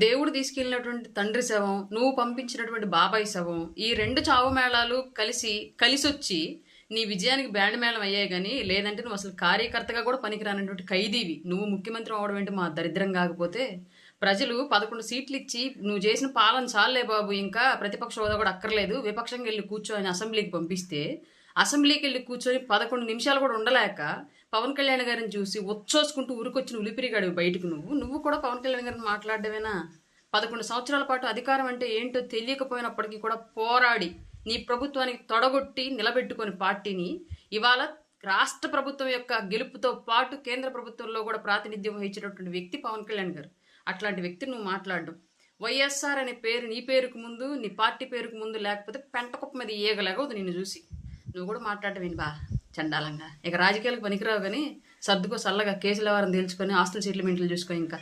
దేవుడు తీసుకెళ్ళినటువంటి తండ్రి శవం, నువ్వు పంపించినటువంటి బాబాయ్ శవం, ఈ రెండు చావు మేళాలు కలిసొచ్చి నీ విజయానికి బ్యాండ్ మేళం అయ్యాయి కానీ లేదంటే నువ్వు అసలు కార్యకర్తగా కూడా పనికిరానటువంటి ఖైదీవి. నువ్వు ముఖ్యమంత్రి అవడం ఏంటి మా దరిద్రం కాకపోతే. ప్రజలు 11 సీట్లు ఇచ్చి నువ్వు చేసిన పాలన చాలే బాబు, ఇంకా ప్రతిపక్ష హోదా కూడా అక్కర్లేదు, విపక్షంగా వెళ్ళి కూర్చొని అసెంబ్లీకి పంపిస్తే అసెంబ్లీకి వెళ్ళి కూర్చొని 11 నిమిషాలు కూడా ఉండలేక పవన్ కళ్యాణ్ గారిని చూసి వచ్చోసుకుంటూ ఊరికొచ్చిన ఉలిపిరిగాడు బయటకు. నువ్వు కూడా పవన్ కళ్యాణ్ గారిని మాట్లాడవేనా? 11 సంవత్సరాల పాటు అధికారం అంటే ఏంటో తెలియకపోయినప్పటికీ కూడా పోరాడి నీ ప్రభుత్వానికి తొడగొట్టి నిలబెట్టుకొని పార్టీని ఇవాళ రాష్ట్ర ప్రభుత్వం యొక్క గెలుపుతో పాటు కేంద్ర ప్రభుత్వంలో కూడా ప్రాతినిధ్యం వహించినటువంటి వ్యక్తి పవన్ కళ్యాణ్ గారు. అట్లాంటి వ్యక్తిని నువ్వు మాట్లాడడం, వైఎస్ఆర్ అనే పేరు నీ పేరుకు ముందు, నీ పార్టీ పేరుకు ముందు లేకపోతే పెంటకుప్ప మీద ఏగలేగదు నిన్ను చూసి. నువ్వు కూడా మాట్లాడటం ఏంటి బా చండాలంగా. ఇక రాజకీయాలకు పనికిరావు కానీ సర్దుకో సల్లగా కేసుల వారం తేల్చుకొని ఆస్తుల సెటిల్మెంట్లు చూసుకో. ఇంకా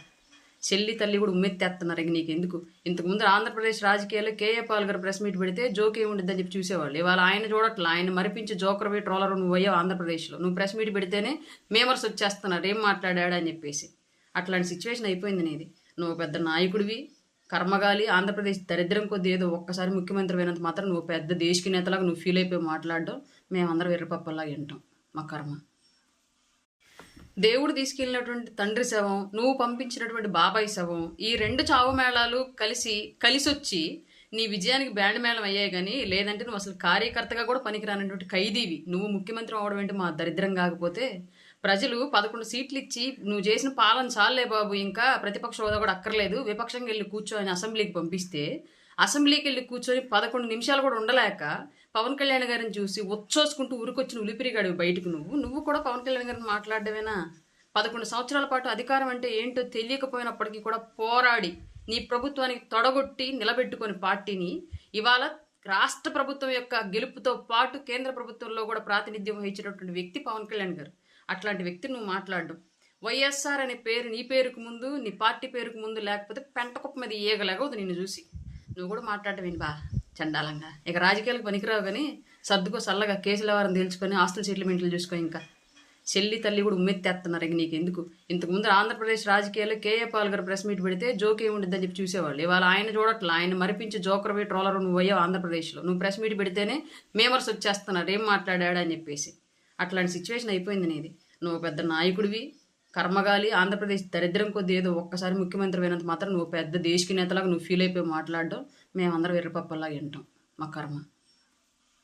చెల్లి తల్లి కూడా ఉమ్మెత్తేస్తున్నారు. ఇక నీకు ఎందుకు? ఇంతకుముందు ఆంధ్రప్రదేశ్ రాజకీయాల్లో కేఏ పాల్ గారు ప్రెస్ మీట్ పెడితే జోక్ ఏముండిద్దని చెప్పి చూసేవాళ్ళు. ఇవాళ ఆయన చూడట్లా, ఆయన మరిపించి జోకర్ పోయి ట్రోలర్ నువ్వు అయ్యావు ఆంధ్రప్రదేశ్లో. నువ్వు ప్రెస్ మీట్ పెడితేనే మేమర్స్ వచ్చేస్తున్నారు ఏం మాట్లాడాడు అని చెప్పేసి. అట్లాంటి సిచ్యువేషన్ అయిపోయింది నీది. నువ్వు పెద్ద నాయకుడివి, కర్మగాలి. ఆంధ్రప్రదేశ్ దరిద్రం కొద్ది ఏదో ఒక్కసారి ముఖ్యమంత్రి అయినంత మాత్రం నువ్వు పెద్ద దేశకి నేతలాగా నువ్వు ఫీల్ అయిపోయి మాట్లాడడం మేమందరం ఎర్రపప్పల్లాగా వింటాం. మా కర్మ. దేవుడు తీసుకెళ్ళినటువంటి తండ్రి శవం, నువ్వు పంపించినటువంటి బాబాయ్ శవం, ఈ రెండు చావు మేళాలు కలిసొచ్చి నీ విజయానికి బ్యాండ్ మేళం అయ్యాయి కానీ లేదంటే నువ్వు అసలు కార్యకర్తగా కూడా పనికిరానటువంటి ఖైదీవి. నువ్వు ముఖ్యమంత్రి అవడం ఏంటి మా దరిద్రం కాకపోతే. ప్రజలు 11 సీట్లు ఇచ్చి నువ్వు చేసిన పాలన చాలే బాబు, ఇంకా ప్రతిపక్ష హోదా కూడా అక్కర్లేదు, విపక్షంగా వెళ్ళి కూర్చొని అసెంబ్లీకి పంపిస్తే అసెంబ్లీకి వెళ్ళి కూర్చొని 11 నిమిషాలు కూడా ఉండలేక పవన్ కళ్యాణ్ గారిని చూసి వచ్చోసుకుంటూ ఊరికొచ్చిన ఉలిపిరిగాడు బయటకు. నువ్వు కూడా పవన్ కళ్యాణ్ గారిని మాట్లాడవేనా? 11 సంవత్సరాల పాటు అధికారం అంటే ఏంటో తెలియకపోయినప్పటికీ కూడా పోరాడి నీ ప్రభుత్వానికి తొడగొట్టి నిలబెట్టుకొని పార్టీని ఇవాళ రాష్ట్ర ప్రభుత్వం యొక్క గెలుపుతో పాటు కేంద్ర ప్రభుత్వంలో కూడా ప్రాతినిధ్యం వహించినటువంటి వ్యక్తి పవన్ కళ్యాణ్ గారు. అట్లాంటి వ్యక్తిని నువ్వు మాట్లాడడం, వైఎస్ఆర్ అనే పేరు నీ పేరుకు ముందు, నీ పార్టీ పేరుకు ముందు లేకపోతే పెంటకుప్ప మీద ఏగలేగదు నిన్ను చూసి. నువ్వు కూడా మాట్లాడటం ఏంటి బా చండాలంగా. ఇక రాజకీయాలకు పనికిరావు కానీ సర్దుకో సల్లగా కేసుల వారం తేల్చుకొని ఆస్తుల సెటిల్మెంట్లు చూసుకో. ఇంకా చెల్లి తల్లి కూడా ఉమ్మెత్తేస్తున్నారు. ఇక నీకు ఎందుకు? ఇంతకుముందు ఆంధ్రప్రదేశ్ రాజకీయాల్లో కేఏ పాల్ గారు ప్రెస్ మీట్ పెడితే జోక్ ఏముండిద్దని చెప్పి చూసేవాళ్ళు. ఇవాళ ఆయన చూడట్లా, ఆయన మరిపించి జోకర్ పోయి ట్రోలర్ నువ్వు అయ్యావు ఆంధ్రప్రదేశ్లో. నువ్వు ప్రెస్ మీట్ పెడితేనే మేమర్స్ వచ్చేస్తున్నారు ఏం మాట్లాడాడు అని చెప్పేసి. అట్లాంటి సిచ్యువేషన్ అయిపోయింది నీది. నువ్వు పెద్ద నాయకుడివి, కర్మగాలి. ఆంధ్రప్రదేశ్ దరిద్రం కొద్ది ఏదో ఒక్కసారి ముఖ్యమంత్రి అయినంత మాత్రం నువ్వు పెద్ద దేశకి నేతలాగా నువ్వు ఫీల్ అయిపోయి మాట్లాడడం మేమందరం ఎర్రపప్పల్లాగా వింటాం. మా కర్మ.